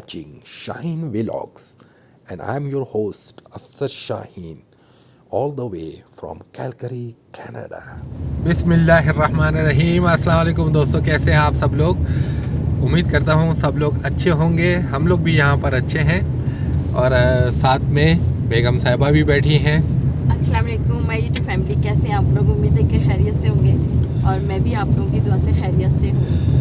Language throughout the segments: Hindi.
watching Shaheen Vlogs, and I'm your host Afsar Shaheen, all the way from Calgary, Canada. बिस्मिल्लाहिर्रहमानिर्रहीम। अस्सलाम वालेकुम दोस्तों, कैसे हैं आप सब लोग। उम्मीद करता हूँ सब लोग अच्छे होंगे। हम लोग भी यहाँ पर अच्छे हैं और साथ में बेगम साहिबा भी बैठी हैं। अस्सलाम वालेकुम माय यूट्यूब फैमिली, कैसे हैं आप लोग। उम्मीद है कि खैरियत से होंगे और मैं भी आप लोगों की दुआ से खैरियत से हूँ।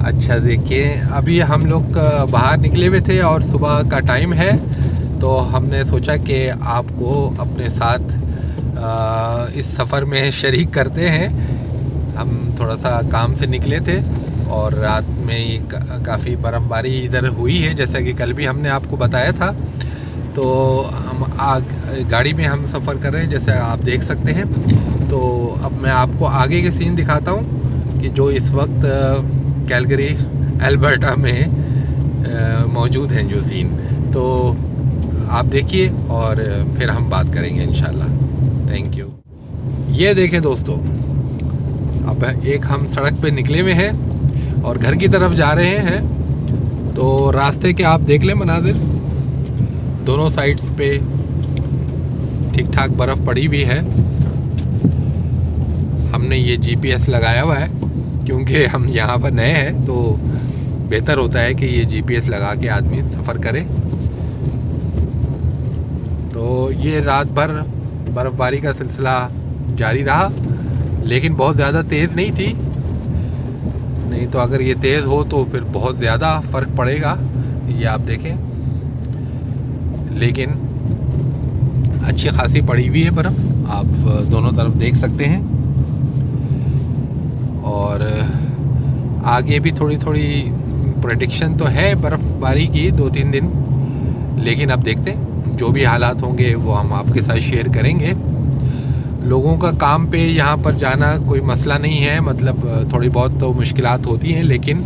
अच्छा, देखिए अभी हम लोग बाहर निकले हुए थे और सुबह का टाइम है, तो हमने सोचा कि आपको अपने साथ इस सफ़र में शरीक करते हैं। हम थोड़ा सा काम से निकले थे और रात में ये काफ़ी बर्फ़बारी इधर हुई है, जैसा कि कल भी हमने आपको बताया था। तो हम गाड़ी में हम सफ़र कर रहे हैं, जैसे आप देख सकते हैं। तो अब मैं आपको आगे के सीन दिखाता हूँ कि जो इस वक्त कैलगरी अल्बर्टा में मौजूद हैं जो सीन। तो आप देखिए और फिर हम बात करेंगे इंशाल्लाह। Thank you. ये देखें दोस्तों, अब एक हम सड़क पे निकले हुए हैं और घर की तरफ जा रहे हैं। तो रास्ते के आप देख लें मनाजिर, दोनों साइड्स पे ठीक ठाक बर्फ़ पड़ी हुई है। हमने ये जीपीएस लगाया हुआ है क्योंकि हम यहाँ पर नए हैं, तो बेहतर होता है कि ये जीपीएस लगा के आदमी सफ़र करे। तो ये रात भर बर्फ़बारी का सिलसिला जारी रहा, लेकिन बहुत ज़्यादा तेज़ नहीं थी। नहीं तो अगर ये तेज़ हो तो फिर बहुत ज़्यादा फ़र्क पड़ेगा, ये आप देखें। लेकिन अच्छी खासी पड़ी हुई है बर्फ़, आप दोनों तरफ देख सकते हैं। और आगे भी थोड़ी थोड़ी प्रेडिक्शन तो है बर्फ़बारी की 2-3 दिन, लेकिन अब देखते हैं जो भी हालात होंगे वो हम आपके साथ शेयर करेंगे। लोगों का काम पे यहाँ पर जाना कोई मसला नहीं है, मतलब थोड़ी बहुत तो मुश्किलात होती हैं, लेकिन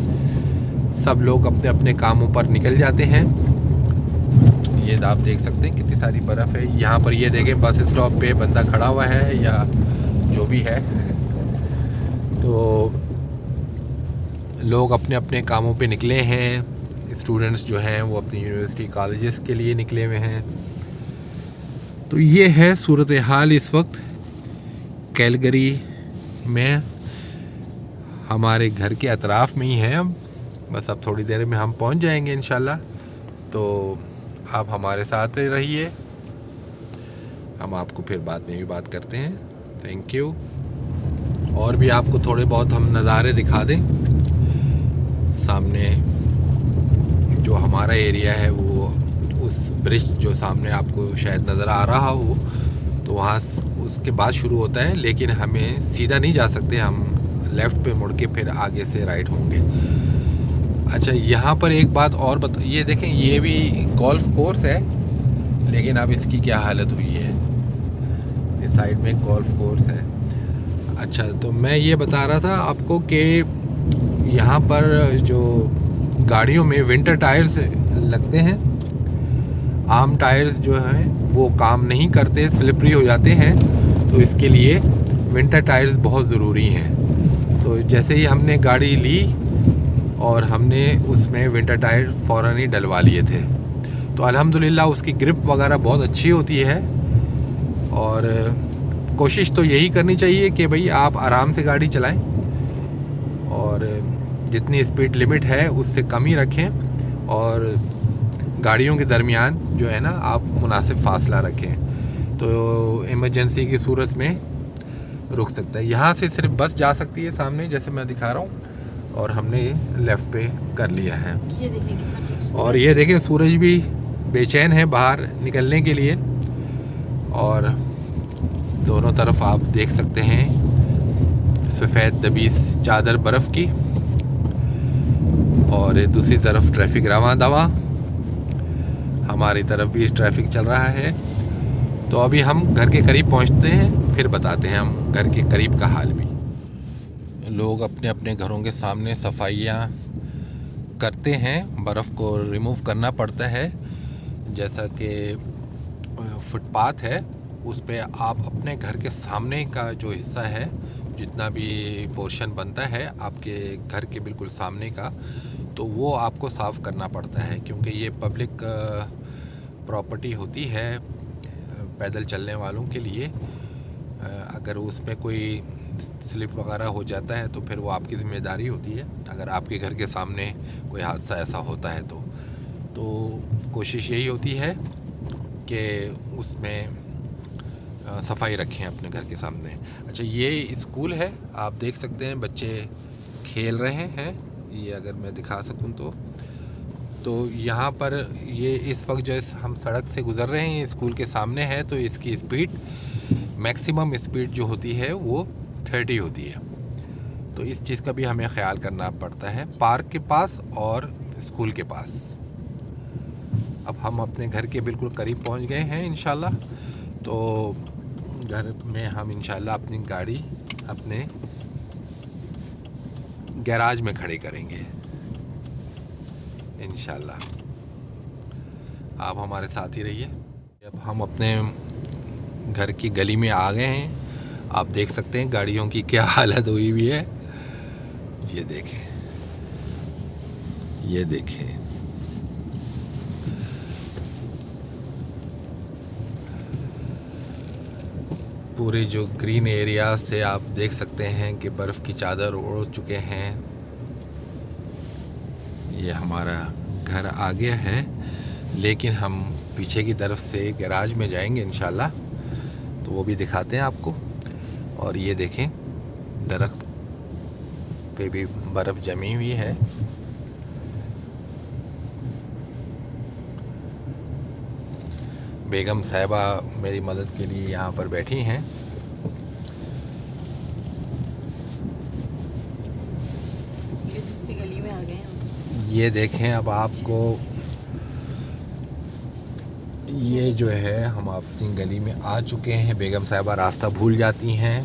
सब लोग अपने अपने कामों पर निकल जाते हैं। ये आप देख सकते हैं कितनी सारी बर्फ़ है यहाँ पर। ये देखें बस स्टॉप पे बंदा खड़ा हुआ है या जो भी है, तो लोग अपने अपने कामों पे निकले हैं। स्टूडेंट्स जो हैं वो अपनी यूनिवर्सिटी कॉलेजेस के लिए निकले हुए हैं। तो ये है सूरत हाल इस वक्त कैलगरी में। हमारे घर के अतराफ़ में ही हैं हम, बस अब थोड़ी देर में हम पहुंच जाएंगे इंशाल्लाह। तो आप हमारे साथ रहिए, हम आपको फिर बाद में भी बात करते हैं। Thank you. और भी आपको थोड़े बहुत हम नज़ारे दिखा दें। सामने जो हमारा एरिया है वो उस ब्रिज जो सामने आपको शायद नज़र आ रहा हो, तो वहाँ उसके बाद शुरू होता है, लेकिन हमें सीधा नहीं जा सकते, हम लेफ़्ट पे मुड़ के फिर आगे से राइट होंगे। अच्छा, यहाँ पर एक बात और ये देखें, ये भी गोल्फ कोर्स है, लेकिन अब इसकी क्या हालत हुई है। इस साइड में गोल्फ कोर्स है। अच्छा, तो मैं ये बता रहा था आपको कि यहाँ पर जो गाड़ियों में विंटर टायर्स लगते हैं, आम टायर्स जो हैं वो काम नहीं करते, स्लिपरी हो जाते हैं, तो इसके लिए विंटर टायर्स बहुत ज़रूरी हैं। तो जैसे ही हमने गाड़ी ली और हमने उसमें विंटर टायर फ़ौरन ही डलवा लिए थे, तो अल्हम्दुलिल्लाह उसकी ग्रिप वगैरह बहुत अच्छी होती है। और कोशिश तो यही करनी चाहिए कि भाई आप आराम से गाड़ी चलाएं और जितनी स्पीड लिमिट है उससे कम ही रखें, और गाड़ियों के दरमियान जो है ना आप मुनासिब फासला रखें, तो इमरजेंसी की सूरत में रुक सकता है। यहाँ से सिर्फ बस जा सकती है सामने, जैसे मैं दिखा रहा हूँ, और हमने लेफ़्ट पे कर लिया है। और ये देखें सूरज भी बेचैन है बाहर निकलने के लिए, और दोनों तरफ आप देख सकते हैं सफ़ेद दबी चादर बर्फ़ की, और दूसरी तरफ ट्रैफिक रवां दवा। हमारी तरफ भी ट्रैफिक चल रहा है। तो अभी हम घर के करीब पहुंचते हैं, फिर बताते हैं हम घर के करीब का हाल भी। लोग अपने अपने घरों के सामने सफाइयाँ करते हैं, बर्फ़ को रिमूव करना पड़ता है। जैसा कि फुटपाथ है उस पे आप अपने घर के सामने का जो हिस्सा है, जितना भी पोर्शन बनता है आपके घर के बिल्कुल सामने का, तो वो आपको साफ़ करना पड़ता है, क्योंकि ये पब्लिक प्रॉपर्टी होती है पैदल चलने वालों के लिए। अगर उसमें कोई स्लिप वगैरह हो जाता है तो फिर वो आपकी ज़िम्मेदारी होती है, अगर आपके घर के सामने कोई हादसा ऐसा होता है तो कोशिश यही होती है कि उसमें सफाई रखें अपने घर के सामने। अच्छा, ये स्कूल है, आप देख सकते हैं बच्चे खेल रहे हैं। ये अगर मैं दिखा सकूं तो यहाँ पर ये इस वक्त जो हम सड़क से गुज़र रहे हैं, स्कूल के सामने है, तो इसकी स्पीड मैक्सिमम स्पीड जो होती है वो 30 होती है। तो इस चीज़ का भी हमें ख्याल करना पड़ता है पार्क के पास और स्कूल के पास। अब हम अपने घर के बिल्कुल करीब पहुंच गए हैं इंशाल्लाह। तो घर में हम इंशाल्लाह अपनी गाड़ी अपने गैराज में खड़े करेंगे इंशाल्लाह। आप हमारे साथ ही रहिए। अब हम अपने घर की गली में आ गए हैं। आप देख सकते हैं गाड़ियों की क्या हालत हुई हुई है। ये देखें, ये देखें। पूरे जो ग्रीन एरियाज थे आप देख सकते हैं कि बर्फ़ की चादर ओढ़ चुके हैं। ये हमारा घर आ गया है, लेकिन हम पीछे की तरफ से गैराज में जाएंगे इंशाल्लाह, तो वो भी दिखाते हैं आपको। और ये देखें, दरख्त पे भी बर्फ़ जमी हुई है। बेगम साहिबा मेरी मदद के लिए यहाँ पर बैठी हैं। ये दूसरी गली में आ गए हैं। ये देखें, अब आपको ये जो है हम अपनी गली में आ चुके हैं। बेगम साहिबा रास्ता भूल जाती हैं,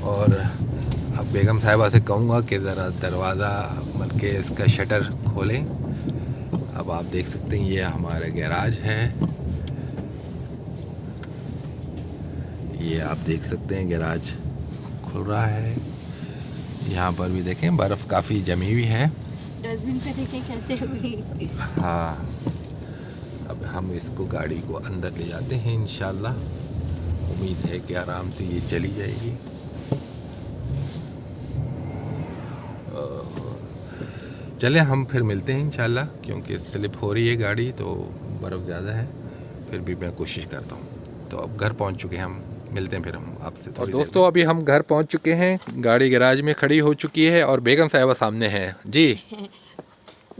और अब बेगम साहिबा से कहूँगा कि ज़रा दरवाज़ा बल्कि इसका शटर खोलें। अब आप देख सकते हैं ये हमारा गैराज है। ये आप देख सकते हैं गैराज खुल रहा है। यहाँ पर भी देखें बर्फ़ काफ़ी जमी हुई है। डस्टबिन पे देखें कैसे हुई। हाँ, अब हम इसको गाड़ी को अंदर ले जाते हैं इंशाल्लाह। उम्मीद है कि आराम से ये चली जाएगी। चलें हम फिर मिलते हैं इंशाल्लाह, क्योंकि स्लिप हो रही है गाड़ी, तो बर्फ़ ज़्यादा है। फिर भी मैं कोशिश करता हूँ। तो अब घर पहुँच चुके हैं हम, मिलते हैं फिर हम आपसे। और दोस्तों अभी हम घर पहुँच चुके हैं, गाड़ी गैराज में खड़ी हो चुकी है और बेगम साहिबा सामने है जी।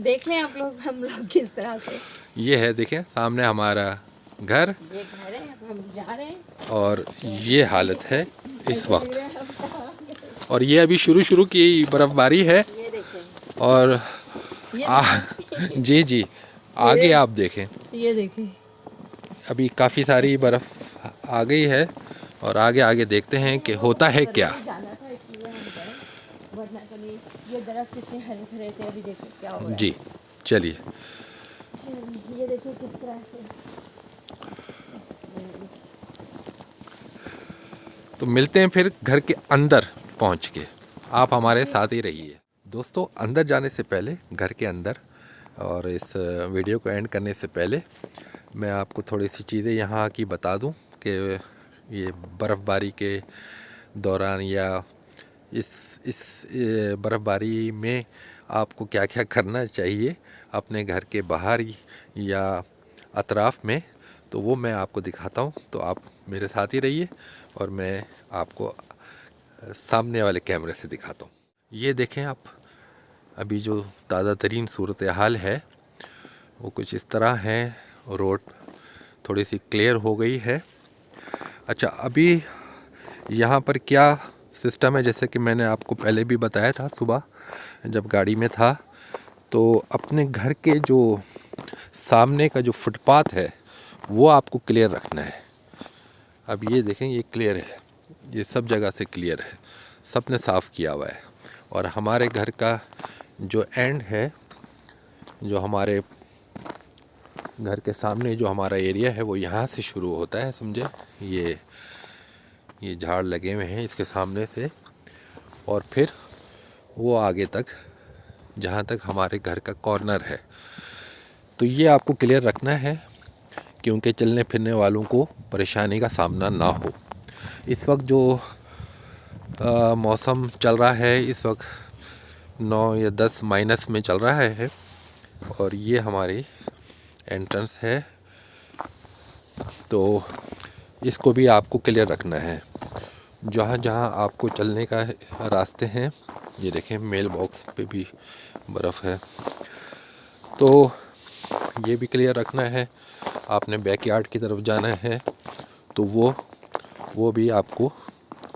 देख लें आप लोग, हम लोग किस तरह से। ये है, देखें सामने हमारा घर, ये घर है, अब हम जा रहे हैं। और ये हालत है इस वक्त। और ये अभी शुरू की बर्फ़बारी है। ये देखें, और जी जी, आगे आप देखें, ये देखें, अभी काफ़ी सारी बर्फ़ आ गई है, और आगे आगे देखते हैं कि होता है क्या। जाना था इसलिए हम गए, वरना तो नहीं। ये दरख्त कितने हरे भरे थे, अभी देखो क्या हो रहा है। जी चलिए। ये देखो किस तरह से। तो मिलते हैं फिर घर के अंदर पहुंच के, आप हमारे साथ ही रहिए। दोस्तों अंदर जाने से पहले, घर के अंदर, और इस वीडियो को एंड करने से पहले मैं आपको थोड़ी सी चीज़ें यहाँ की बता दूं कि ये बर्फ़बारी के दौरान या इस बर्फ़बारी में आपको क्या क्या करना चाहिए अपने घर के बाहर या अतराफ़ में, तो वो मैं आपको दिखाता हूँ। तो आप मेरे साथ ही रहिए और मैं आपको सामने वाले कैमरे से दिखाता हूँ। ये देखें आप, अभी जो ताज़ा तरीन सूरत हाल है वो कुछ इस तरह है। रोड थोड़ी सी क्लियर हो गई है। अच्छा, अभी यहाँ पर क्या सिस्टम है, जैसे कि मैंने आपको पहले भी बताया था सुबह जब गाड़ी में था, तो अपने घर के जो सामने का जो फुटपाथ है वो आपको क्लियर रखना है। अब ये देखें, ये क्लियर है, ये सब जगह से क्लियर है, सब ने साफ़ किया हुआ है। और हमारे घर का जो एंड है, जो हमारे घर के सामने जो हमारा एरिया है वो यहाँ से शुरू होता है, समझे। ये झाड़ लगे हुए हैं इसके सामने से, और फिर वो आगे तक जहाँ तक हमारे घर का कॉर्नर है। तो ये आपको क्लियर रखना है, क्योंकि चलने फिरने वालों को परेशानी का सामना ना हो। इस वक्त जो मौसम चल रहा है, इस वक्त 9 या 10 माइनस में चल रहा है। और ये हमारी एंट्रेंस है, तो इसको भी आपको क्लियर रखना है। जहाँ जहाँ आपको चलने का रास्ते हैं, ये देखें मेल बॉक्स पे भी बर्फ़ है, तो ये भी क्लियर रखना है। आपने बैकयार्ड की तरफ जाना है तो वो भी आपको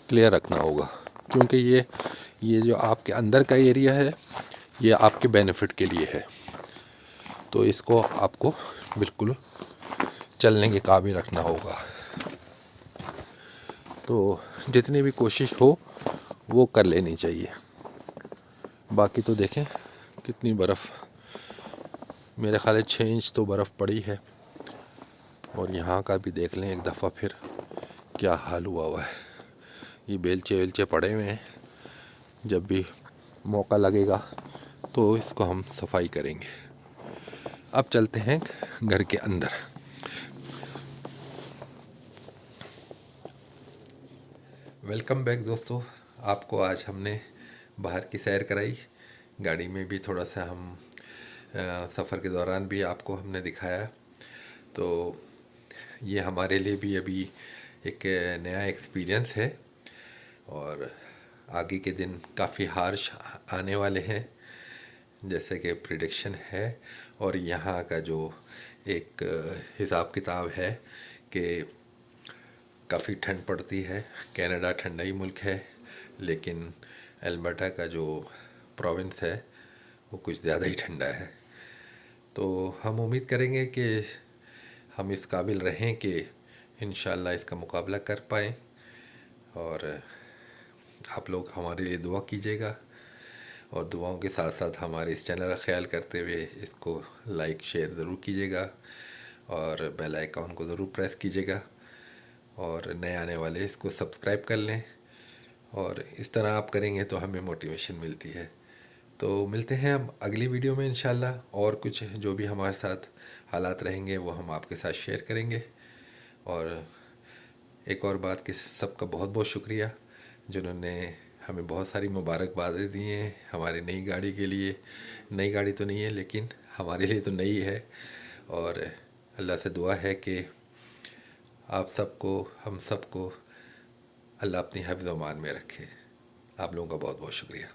क्लियर रखना होगा, क्योंकि ये जो आपके अंदर का एरिया है ये आपके बेनिफिट के लिए है। तो इसको आपको बिल्कुल चलने के काबिल रखना होगा। तो जितनी भी कोशिश हो वो कर लेनी चाहिए। बाकी तो देखें कितनी बर्फ़, मेरे ख्याल 6 इंच तो बर्फ़ पड़ी है। और यहाँ का भी देख लें एक दफ़ा फिर क्या हाल हुआ है। ये बेलचे वेलचे पड़े हुए हैं, जब भी मौका लगेगा तो इसको हम सफाई करेंगे। अब चलते हैं घर के अंदर। वेलकम बैक दोस्तों, आपको आज हमने बाहर की सैर कराई, गाड़ी में भी थोड़ा सा हम सफ़र के दौरान भी आपको हमने दिखाया। तो ये हमारे लिए भी अभी एक नया एक्सपीरियंस है, और आगे के दिन काफ़ी हार्श आने वाले हैं जैसे कि प्रिडिक्शन है। और यहाँ का जो एक हिसाब किताब है कि काफ़ी ठंड पड़ती है। कनाडा ठंडा ही मुल्क है, लेकिन अल्बर्टा का जो प्रोविंस है वो कुछ ज़्यादा ही ठंडा है। तो हम उम्मीद करेंगे कि हम इस काबिल रहें कि इंशाल्लाह इसका मुकाबला कर पाएँ। और आप लोग हमारे लिए दुआ कीजिएगा, और दुआओं के साथ साथ हमारे इस चैनल का ख्याल करते हुए इसको लाइक शेयर ज़रूर कीजिएगा, और बेल आइकॉन को ज़रूर प्रेस कीजिएगा, और नए आने वाले इसको सब्सक्राइब कर लें। और इस तरह आप करेंगे तो हमें मोटिवेशन मिलती है। तो मिलते हैं अब अगली वीडियो में इंशाल्लाह, और कुछ जो भी हमारे साथ हालात रहेंगे वो हम आपके साथ शेयर करेंगे। और एक और बात कि सबका बहुत बहुत शुक्रिया जिन्होंने हमें बहुत सारी मुबारकबादें दी हैं हमारी नई गाड़ी के लिए। नई गाड़ी तो नहीं है, लेकिन हमारे लिए तो नई है। और अल्लाह से दुआ है कि आप सबको, हम सबको अल्लाह अपनी हिफ्ज़-ओ-मान में रखे। आप लोगों का बहुत बहुत शुक्रिया।